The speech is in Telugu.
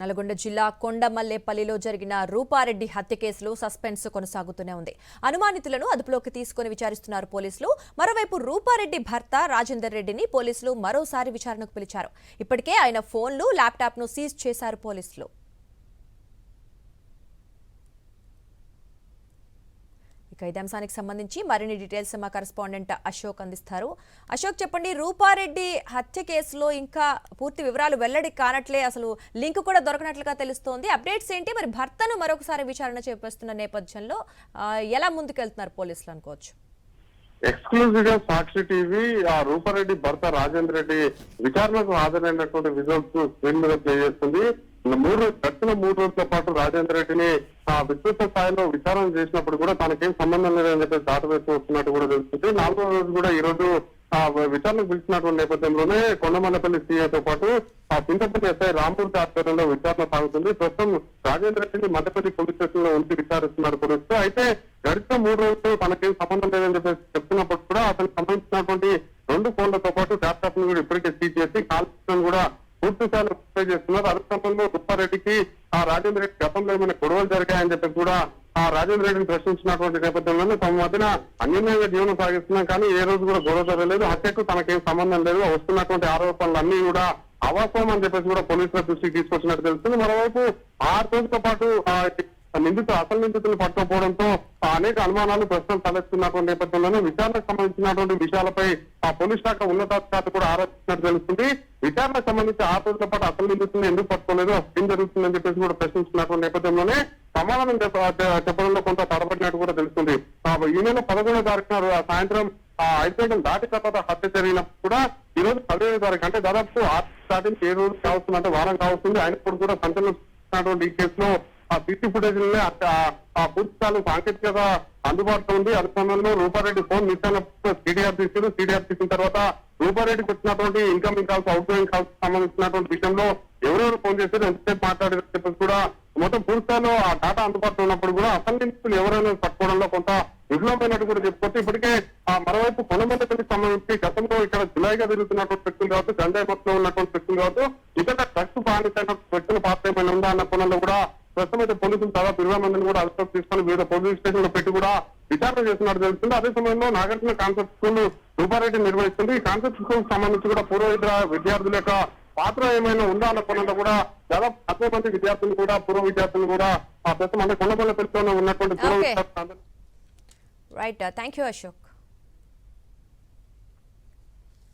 నల్గొండ జిల్లా కొండమల్లేపల్లిలో జరిగిన రూపారెడ్డి హత్య కేసులో సస్పెన్స్ కొనసాగుతూనే ఉంది. అనుమానితులను అదుపులోకి తీసుకుని విచారిస్తున్నారు పోలీసులు. మరోవైపు రూపారెడ్డి భర్త రాజేందర్ రెడ్డిని పోలీసులు మరోసారి విచారణకు పిలిచారు. ఇప్పటికే ఆయన ఫోన్లు, ల్యాప్టాప్ను సీజ్ చేశారు పోలీసులు. ఇదే అంశానికి సంబంధించి మరిన్ని డీటెయిల్స్ మా కరెస్పాండెంట్ అశోక్ అందిస్తారు. అశోక్, చెప్పండి, రూపారెడ్డి హత్య కేసులో ఇంకా పూర్తి వివరాలు వెల్లడి కానట్లే, అసలు లింక్ కూడా దొరకనట్లుగా తెలుస్తోంది. అప్డేట్స్ ఏంటి? మరి భర్తను మరొకసారి విచారణ చేపడుతున్న నేపథ్యంలో ఎలా ముందుకెళ్తున్నారు పోలీసులు అనుకోవచ్చు? ఎక్స్క్లూజివ్ గా సాక్షి టీవీ ఆ రూపారెడ్డి భర్త రాజేంద్ర రెడ్డి విచారణకు హాజరైనటువంటి విజువల్స్ స్క్రీన్ మీద ప్లే చేస్తుంది. గడిచిన 3 రోజుల పాటు రాజేంద్ర రెడ్డిని విస్తృత స్థాయిలో విచారణ చేసినప్పుడు కూడా తనకేం సంబంధం లేదని చెప్పేసి దాటవేస్తూ వస్తున్నట్టు కూడా తెలుస్తుంది. 4వ రోజు కూడా ఈ రోజు విచారణకు పిలిచినటువంటి నేపథ్యంలోనే కొండమల్లపల్లి సీఐతో పాటు చింతపల్లి ఎస్ఐ రాంపూర్ ఆధ్వర్యంలో విచారణ సాగుతుంది. ప్రస్తుతం రాజేంద్ర రెడ్డిని మధ్యపల్లి పోలీస్ స్టేషన్ లో ఉంచి విచారిస్తున్నారు పోలీసులు. అయితే గడిచిన 3 రోజులు తనకేం సంబంధం లేదని చెప్పేసి చెప్తున్నప్పుడు కూడా అతనికి సంబంధించినటువంటి 2 ఫోన్లతో పాటు ల్యాప్టాప్ ను కూడా ఇప్పటికే సీజ్ చేసి కాల్ కూడా పూర్తి స్థాయిలో అప్లై చేస్తున్నారు. అదే సమయంలో రూపారెడ్డికి రాజేంద్ర రెడ్డి గతంలో ఏమైనా గొడవలు జరిగాయని చెప్పి కూడా రాజేంద్ర రెడ్డిని ప్రశ్నించినటువంటి నేపథ్యంలో తమ మధ్యన అన్యోన్యంగా జీవనం సాగిస్తున్నాం, కానీ ఏ రోజు కూడా గొడవ జరగలేదు, హత్యకు తనకేం సంబంధం లేదు, వస్తున్నటువంటి ఆరోపణలన్నీ కూడా అవాస్తవం అని చెప్పేసి కూడా పోలీసుల దృష్టికి తీసుకొచ్చినట్టు తెలుస్తుంది. మరోవైపు 6 రోజులతో పాటు అసలు నిందితులు పట్టుకోవడంతో అనేక అనుమానాలు ప్రశ్నలు తలెత్తున్నటువంటి నేపథ్యంలోనే విచారణకు సంబంధించినటువంటి విషయాలపై పోలీస్ శాఖ ఉన్నతాధికారులు కూడా ఆరోపిస్తున్నట్టు తెలుస్తుంది. విచారణకు సంబంధించి 6 రోజుల పాటు అసలు నిందితులను ఎందుకు పట్టుకోలేదు, ఏం జరుగుతుందని చెప్పేసి కూడా ప్రశ్నిస్తున్నటువంటి నేపథ్యంలోనే సమాధానం చెప్పడంలో కొంత తడబడినట్టు కూడా తెలుస్తుంది. ఈ నెల 11వ తారీఖున సాయంత్రం 5 గంటలు దాటి తర్వాత హత్య జరిగినప్పుడు కూడా ఈ రోజు 15వ తారీఖు, అంటే దాదాపు 6 దాటి 7 రోజులు కావస్తుంది, అంటే వారం కావస్తుంది. అయినప్పుడు కూడా సంచలనం ఈ కేసులో సీసీ ఫుటేజ్ పూర్తి స్థాయి సాంకేతికత అందుబాటులో ఉంది. అదే సమయంలో రూపారెడ్డి ఫోన్ మిస్ అయినప్పుడు సిడిఆర్ తీసిన తర్వాత రూపారెడ్డికి వచ్చినటువంటి incoming calls, out going calls సంబంధించినటువంటి విషయంలో ఎవరెవరు ఫోన్ చేశారు, ఎంతసేపు మాట్లాడారు చెప్పేసి కూడా మొత్తం పూర్తి స్థాయిలో ఆ డేటా అందుబాటులో ఉన్నప్పుడు కూడా అసలు నిందితులు ఎవరైనా పట్టుకోవడంలో కొంత విఫలమైనట్టు కూడా చెప్పుకోవచ్చు. ఇప్పటికే మరోవైపు కొండమల్లపల్లికి సంబంధించి గతంలో ఇక్కడ జులైగా తిరుగుతున్నటువంటి వ్యక్తులు కావచ్చు, గంజాయి మొత్తంలో ఉన్నటువంటి వ్యక్తులు కావచ్చు, ఇక్కడ డ్రగ్స్ బాధితున్న వ్యక్తుల పాత్ర ఏమైనా ఉందా అన్న కోణంలో కూడా ప్రస్తుతం అయితే పోలీసులు దాదాపు 20 మందిని కూడా అదుపులోకి తీసుకొని వివిధ పోలీస్ స్టేషన్ లో పెట్టి కూడా విచారణ చేస్తున్నట్టు తెలుస్తుంది. అదే సమయంలో నాగార్జున కాన్సెప్ట్ స్కూల్ రూపారెడ్డి నిర్వహిస్తుంది. ఈ కాన్సెప్ట్ స్కూల్ సంబంధించి కూడా పూర్వ విద్యార్థుల యొక్క పాత్ర ఏమైనా ఉందా అన్న కోణంలో కూడా దాదాపు 10 మంది విద్యార్థులు కూడా పూర్వ విద్యార్థులు కూడా ప్రస్తుతం అంటే కొండమల్లపల్లిలోనే ఉన్నటువంటి పూర్వ విద్యార్థులు. Right, thank you Ashok.